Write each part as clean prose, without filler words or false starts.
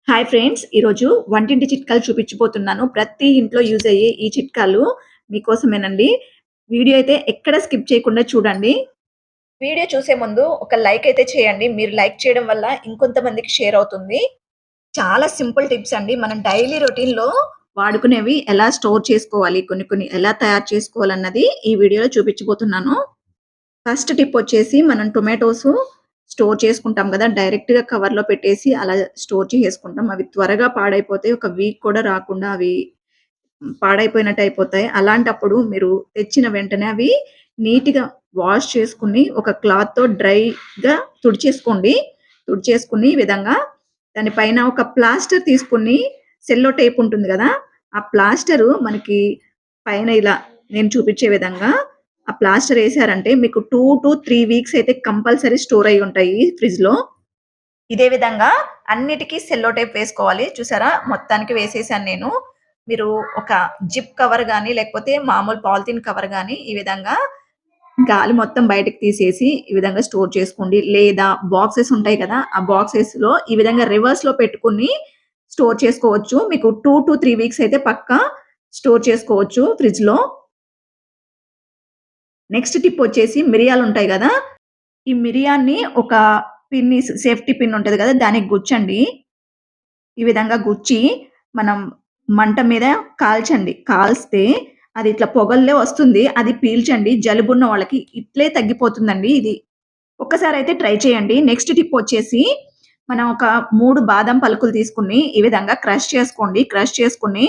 Hi friends! ఈరోజు వంటింటి చిట్కాలు చూపించబోతున్నాను. ప్రతి ఇంట్లో యూజ్ అయ్యే ఈ చిట్కాలు మీకోసమేనండి. వీడియో అయితే ఎక్కడ స్కిప్ చేయకుండా చూడండి. వీడియో చూసే ముందు ఒక లైక్ అయితే చేయండి. మీరు లైక్ చేయడం వల్ల ఇంకొంతమందికి షేర్ అవుతుంది. చాలా సింపుల్ టిప్స్ అండి. మనం డైలీ రొటీన్‌లో వాడుకునేవి ఎలా స్టోర్ చేసుకోవాలి, కొన్ని కొన్ని ఎలా తయారు చేసుకోవాలన్నది ఈ వీడియోలో చూపించబోతున్నాను. ఫస్ట్ టిప్ వచ్చేసి మనం టొమాటోసు స్టోర్ చేసుకుంటాం గదా! డైరెక్ట్‌గా కవర్‌లో పెట్టేసి అలా స్టోర్ చేసేసుకుంటాం. అవి త్వరగా పాడైపోతాయి. ఒక వీక్ కూడా రాకుండా అవి పాడైపోయినట్టు అయిపోతాయి. అలాంటప్పుడు మీరు తెచ్చిన వెంటనే అవి నీట్‌గా వాష్ చేసుకొని ఒక క్లాత్‌తో డ్రైగా తుడిచేసుకోండి. తుడిచేసుకొని ఈ విధంగా దాని పైన ఒక ప్లాస్టర్ తీసుకొని సెల్లో టేప్ ఉంటుంది గదా! ఆ ప్లాస్టరు మనకి పైన ఇలా నేను చూపించే విధంగా ఆ ప్లాస్టర్ ఏసారంటే మీకు 2-3 వీక్స్ అయితే కంపల్సరీ స్టోర్ అయ్యి ఉంటాయి ఫ్రిడ్జ్‌లో. ఇదే విధంగా అన్నిటికి సెల్లో టేప్ వేసుకోవాలి. చూసారా? మొత్తానికి వేసేసాను నేను. మీరు ఒక జిప్ కవర్ గాని, లేకపోతే మామూలు పాలిథీన్ కవర్ గాని ఈ విధంగా గాలి మొత్తం బయటకి తీసేసి ఈ విధంగా స్టోర్ చేసుకోండి. లేదా బాక్సెస్ ఉంటాయి కదా! ఆ బాక్సెస్‌లో ఈ విధంగా రివర్స్‌లో పెట్టుకొని స్టోర్ చేసుకోవచ్చు. మీకు 2-3 వీక్స్ అయితే పక్కా స్టోర్ చేసుకోవచ్చు ఫ్రిడ్జ్‌లో. నెక్స్ట్ టిప్ వచ్చేసి మిరియాలుంటాయి గదా! ఈ మిరియాన్ని ఒక సేఫ్టీ పిన్ ఉంటది గదా! దానికి గుచ్చండి. ఈ విధంగా గుచ్చి మనం మంట మీద కాల్చండి. కాల్స్తే అది ఇట్లా పొగల్లే వస్తుంది. అది పీల్చండి. జలుబున్న వాళ్ళకి ఇట్లే తగ్గిపోతుందండి ఇది. ఒక్కసారయితే ట్రై చేయండి. నెక్స్ట్ టిప్ వచ్చేసి మనం ఒక 3 బాదం పలుకులు తీసుకొని ఈ విధంగా క్రష్ చేసుకోండి. క్రష్ చేసుకొని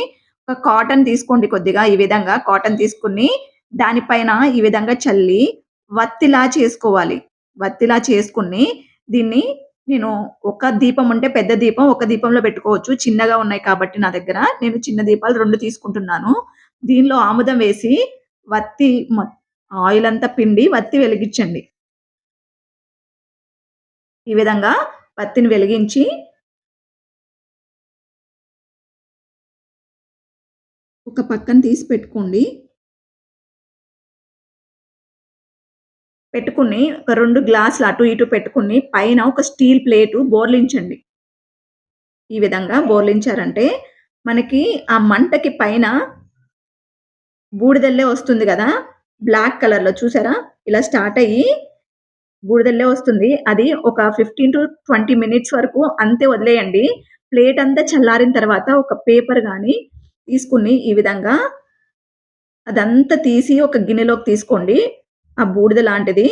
ఒక కాటన్ తీసుకోండి కొద్దిగా ఈ విధంగా కాటన్ తీసుకొని దానిపైన ఈ విధంగా చల్లి వత్తిలా చేసుకోవాలి. వత్తిలా చేసుకొని దీన్ని నేను ఒక దీపం ఉంటే పెద్ద దీపం ఒక దీపంలో పెట్టుకోవచ్చు. చిన్నగా ఉన్నాయి కాబట్టి నా దగ్గర నేను చిన్న దీపాలు 2 తీసుకుంటున్నాను. దీనిలో ఆముదం వేసి వత్తి మొ ఆయిల్ అంతా పిండి వత్తి వెలిగించండి. ఈ విధంగా పత్తిని వెలిగించి ఒక పక్కన తీసి పెట్టుకోండి. పెట్టుకొని ఒక 2 గ్లాసులు అటు ఇటు పెట్టుకొని పైన ఒక స్టీల్ ప్లేటు బోర్లించండి. ఈ విధంగా బోర్లించారంటే మనకి ఆ మంటకి పైన బూడిదల్లే వస్తుంది గదా! బ్లాక్ కలర్‌లో చూసారా? ఇలా స్టార్ట్ అయ్యి బూడిదల్లే వస్తుంది. అది ఒక 15-20 మినిట్స్ వరకు అంతే వదిలేయండి. ప్లేట్ అంతా చల్లారిన తర్వాత ఒక పేపర్ గాని తీసుకొని ఈ విధంగా అదంతా తీసి ఒక గిన్నెలోకి తీసుకోండి. ఆ బూడిద లాంటిది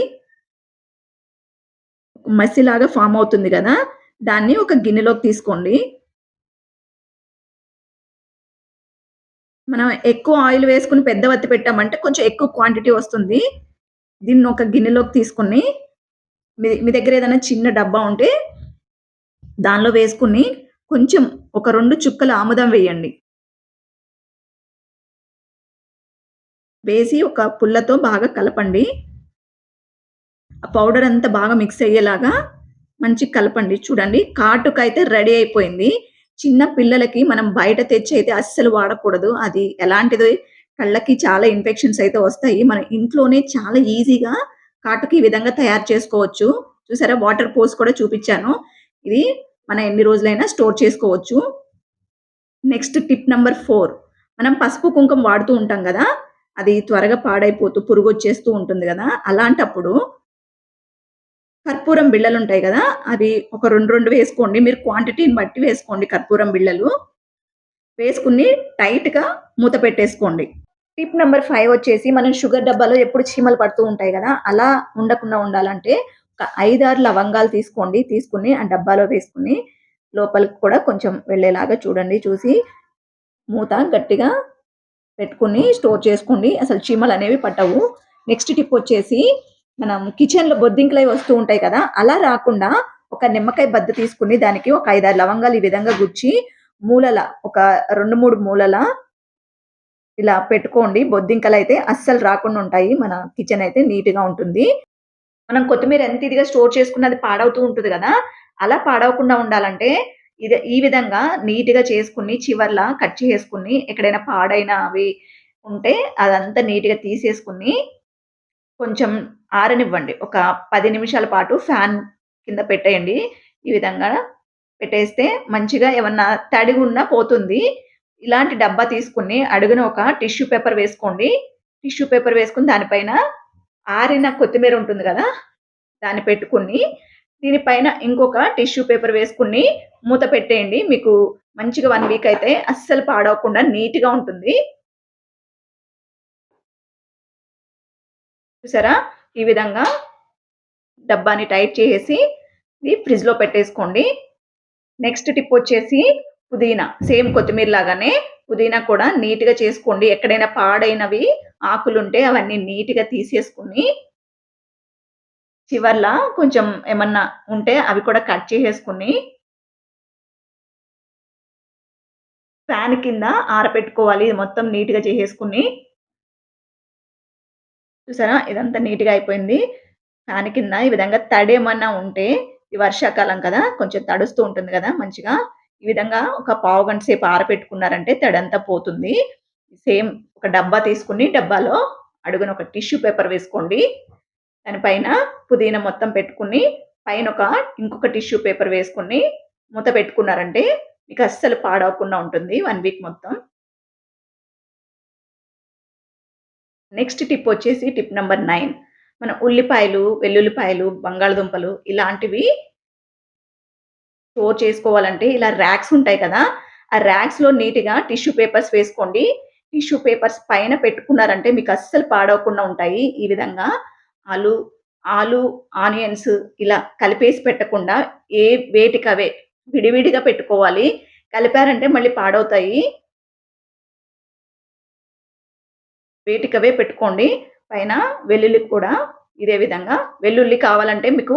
మసిలాగా ఫార్మ్ అవుతుంది గదా! దాన్ని ఒక గిన్నెలోకి తీసుకోండి. మనం ఎక్కువ ఆయిల్ వేసుకొని పెద్ద వత్తి పెట్టామంటే కొంచెం ఎక్కువ క్వాంటిటీ వస్తుంది. దీన్ని ఒక గిన్నెలోకి తీసుకొని మీ మీ దగ్గర ఏదైనా చిన్న డబ్బా ఉంటే దానిలో వేసుకొని కొంచెం ఒక 2 చుక్కల ఆముదం వేయండి. వేసి ఒక పుల్లతో బాగా కలపండి. ఆ పౌడర్ అంతా బాగా మిక్స్ అయ్యేలాగా మంచిగా కలపండి. చూడండి కాటుకైతే రెడీ అయిపోయింది. చిన్న పిల్లలకి మనం బయట తెచ్చి అయితే అస్సలు వాడకూడదు. అది ఎలాంటిది కళ్ళకి చాలా ఇన్ఫెక్షన్స్ అయితే వస్తాయి. మన ఇంట్లోనే చాలా ఈజీగా కాటుక ఈ విధంగా తయారు చేసుకోవచ్చు. చూసారా వాటర్ పోసి కూడా చూపిచ్చాను. ఇది మనం ఎన్ని రోజులైనా స్టోర్ చేసుకోవచ్చు. నెక్స్ట్ టిప్ నంబర్ 4 మనం పసుపు, కుంకుమ వాడుతూ ఉంటాం గదా! అది త్వరగా పాడైపోతూ పురుగొచ్చేస్తూ ఉంటుంది గదా! అలాంటప్పుడు కర్పూరం బిళ్ళలుంటాయి గదా! అవి ఒక 2, 2 వేసుకోండి. మీరు క్వాంటిటీని బట్టి వేసుకోండి కర్పూరం బిళ్ళలు. వేసుకొని టైట్‌గా మూత పెట్టేసుకోండి. టిప్ నంబర్ 5 వచ్చేసి మనం షుగర్ డబ్బాలో ఎప్పుడు చీమలు పడుతూ ఉంటాయి గదా! అలా ఉండకుండా ఉండాలంటే ఒక 5, 6 లవంగాలు తీసుకోండి. తీసుకొని ఆ డబ్బాలో వేసుకొని లోపలికి కూడా కొంచెం వెళ్ళేలాగా చూడండి. చూసి మూత గట్టిగా పెట్టుకొని స్టోర్ చేసుకోండి. అసలు చీమలనేవి పట్టవు. నెక్స్ట్ టిప్ వచ్చేసి మనం కిచెన్‌లో బొద్దింకలవి వస్తూ ఉంటాయి కదా! అలా రాకుండా ఒక నిమ్మకాయ బద్ద తీసుకొని దానికి ఒక 5, 6 లవంగాలు ఈ విధంగా గుచ్చి మూలల ఒక 2, 3 మూలల ఇలా పెట్టుకోండి. బొద్దింకలైతే అస్సలు రాకుండా ఉంటాయి. మన కిచెన్ అయితే నీట్‌గా ఉంటుంది. మనం కొత్తిమీర ఎంత ఇదిగా స్టోర్ చేసుకున్న అది పాడవుతూ ఉంటది గదా! అలా పాడవకుండా ఉండాలంటే ఈ విధంగా నీట్‌గా చేసుకొని చివర్ల కట్ చేసుకొని ఎక్కడైనా పాడైనవి ఉంటే అదంతా నీట్‌గా తీసేసుకొని కొంచెం ఆరనివ్వండి. ఒక 10 నిమిషాల పాటు ఫ్యాన్ కింద పెట్టేయండి. ఈ విధంగా పెట్టేస్తే మంచిగా ఏమన్నా తడిగున్నా పోతుంది. ఇలాంటి డబ్బా తీసుకొని అడుగున ఒక టిష్యూ పేపర్ వేసుకోండి. టిష్యూ పేపర్ వేసుకొని దానిపైన ఆరిన కొత్తిమీర ఉంటుంది గదా! దాన్ని పెట్టుకొని, దీనిపైన ఇంకొక టిష్యూ పేపర్ వేసుకొని మూత పెట్టేయండి. మీకు మంచిగా 1 వీక్ అయితే అస్సలు పాడవకుండా నీట్‌గా ఉంటుంది. చూసారా? ఈ విధంగా డబ్బాని టైట్ చేసేసి ఇది ఫ్రిడ్జ్‌లో పెట్టేసుకోండి. నెక్స్ట్ టిప్ వచ్చేసి పుదీనా. సేమ్ కొత్తిమీర లాగానే పుదీనా కూడా నీట్‌గా చేసుకోండి. ఎక్కడైనా పాడైనవి ఆకులుంటే అవన్నీ నీట్‌గా తీసేసుకొని, చివర్ల కొంచెం ఏమన్నా ఉంటే అవి కూడా కట్ చేసేసుకొని, ఫ్యాన్ కింద ఆరపెట్టుకోవాలి. ఇది మొత్తం నీట్‌గా చేసేసుకొని, చూసారా? ఇదంతా నీట్‌గా అయిపోయింది. ఫ్యాన్ కింద ఈ విధంగా తడేమన్నా ఉంటే, ఈ వర్షాకాలం కదా! కొంచెం తడుస్తూ ఉంటుంది గదా! మంచిగా. ఈ విధంగా ఒక పావుగంట సేపు ఆరపెట్టుకున్నారంటే తడంతా పోతుంది. సేమ్ ఒక డబ్బా తీసుకొని, డబ్బాలో అడుగున ఒక టిష్యూ పేపర్ వేసుకోండి. దాని పైన పుదీనా మొత్తం పెట్టుకొని, పైనొక ఇంకొక టిష్యూ పేపర్ వేసుకొని, మూత పెట్టుకున్నారంటే, మీకు అస్సలు పాడవకుండా ఉంటుంది 1 వీక్ మొత్తం. నెక్స్ట్ టిప్ వచ్చేసి టిప్ నంబర్ 9. మన ఉల్లిపాయలు, వెల్లుల్లిపాయలు, బంగాళదుంపలు ఇలాంటివి స్టోర్ చేసుకోవాలంటే ఇలా ర్యాక్స్ ఉంటాయి కదా! ఆ ర్యాక్స్‌లో నీట్‌గా టిష్యూ పేపర్స్ వేసుకోండి. టిష్యూ పేపర్స్ పైన పెట్టుకున్నారంటే మీకు అస్సలు పాడవకుండా ఉంటాయి. ఈ విధంగా ఆలు, ఆలు, ఆనియన్స్ ఇలా కలిపేసి పెట్టకుండా ఏ వేటికవే విడివిడిగా పెట్టుకోవాలి. కలిపారంటే మళ్ళీ పాడవుతాయి. వేటికవే పెట్టుకోండి. పైన వెల్లుల్లి కూడా ఇదే విధంగా వెల్లుల్లి కావాలంటే మీకు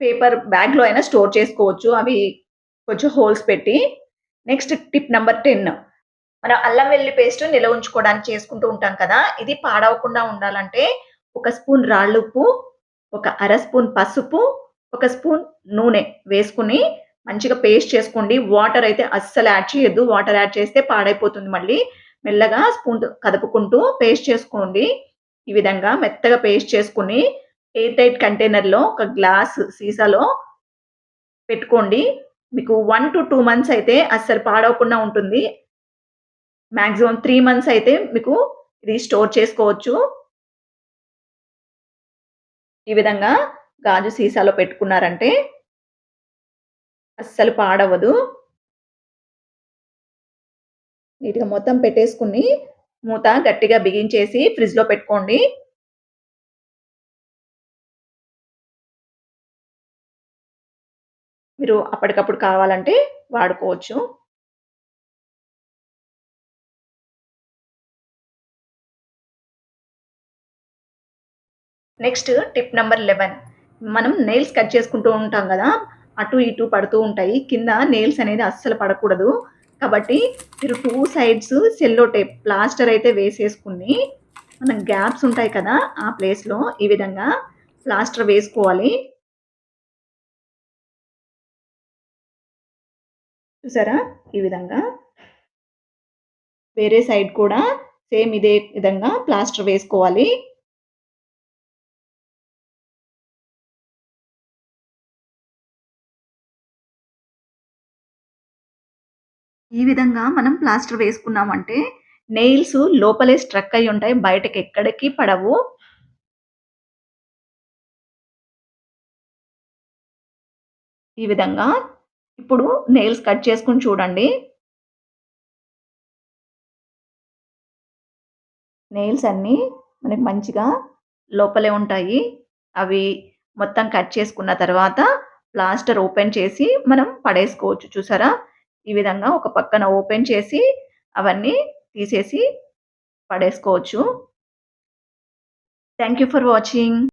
పేపర్ బ్యాగ్‌లో అయినా స్టోర్ చేసుకోవచ్చు. అవి కొంచెం హోల్స్ పెట్టి. Next tip number 10. మనం అల్లం వెల్లుల్లి పేస్ట్ నిల్వ ఉంచుకోవడానికి చేసుకుంటూ ఉంటాం కదా! ఇది పాడవకుండా ఉండాలంటే ఒక స్పూన్ రాళ్ళుప్పు, ఒక అర స్పూన్ పసుపు, ఒక స్పూన్ నూనె వేసుకొని మంచిగా పేస్ట్ చేసుకోండి. వాటర్ అయితే అస్సలు యాడ్ చేయొద్దు. వాటర్ యాడ్ చేస్తే పాడైపోతుంది మళ్ళీ. మెల్లగా స్పూన్‌తో కదుపుకుంటూ పేస్ట్ చేసుకోండి. ఈ విధంగా మెత్తగా పేస్ట్ చేసుకొని ఎయిర్ టైట్ కంటైనర్‌లో ఒక గ్లాస్ సీసాలో పెట్టుకోండి. మీకు 1-2 మంత్స్ అయితే అస్సలు పాడవకుండా ఉంటుంది. మాక్సిమం 3 మంత్స్ అయితే మీకు ఇది స్టోర్ చేసుకోవచ్చు. ఈ విధంగా గాజు సీసాలో పెట్టుకున్నారంటే అస్సలు పాడవదు. నీట్‌గా మొత్తం పెట్టేసుకొని మూత గట్టిగా బిగించేసి ఫ్రిడ్జ్‌లో పెట్టుకోండి. మీరు అప్పటికప్పుడు కావాలంటే వాడుకోవచ్చు. Next tip number 11. మనం నెయిల్స్ కట్ చేసుకుంటూ ఉంటాం గదా! అటు ఇటు పడుతూ ఉంటాయి. కింద నెయిల్స్ అనేది అస్సలు పడకూడదు. కాబట్టి మీరు 2 సైడ్స్ సెల్లో టేప్ ప్లాస్టర్ అయితే వేసేసుకొని, మనం గ్యాప్స్ ఉంటాయి కదా! ఆ ప్లేస్‌లో ఈ విధంగా ప్లాస్టర్ వేసుకోవాలి. చూసారా? ఈ విధంగా. వేరే సైడ్ కూడా సేమ్ ఇదే విధంగా ప్లాస్టర్ వేసుకోవాలి. ఈ విధంగా మనం ప్లాస్టర్ వేసుకున్నామంటే నెయిల్స్ లోపలే స్ట్రక్ అయ్యి ఉంటాయి. బయటకెక్కడికి పడవు. ఈ విధంగా ఇప్పుడు నెయిల్స్ కట్ చేసుకొని చూడండి. నెయిల్స్ అన్నీ మనకి మంచిగా లోపలే ఉంటాయి. అవి మొత్తం కట్ చేసుకున్న తర్వాత ప్లాస్టర్ ఓపెన్ చేసి మనం పడేసుకోవచ్చు. చూసారా? ఈ విధంగా ఒక పక్కన ఓపెన్ చేసి అవన్నీ తీసేసి పడేసుకోవచ్చు. Thank you for watching.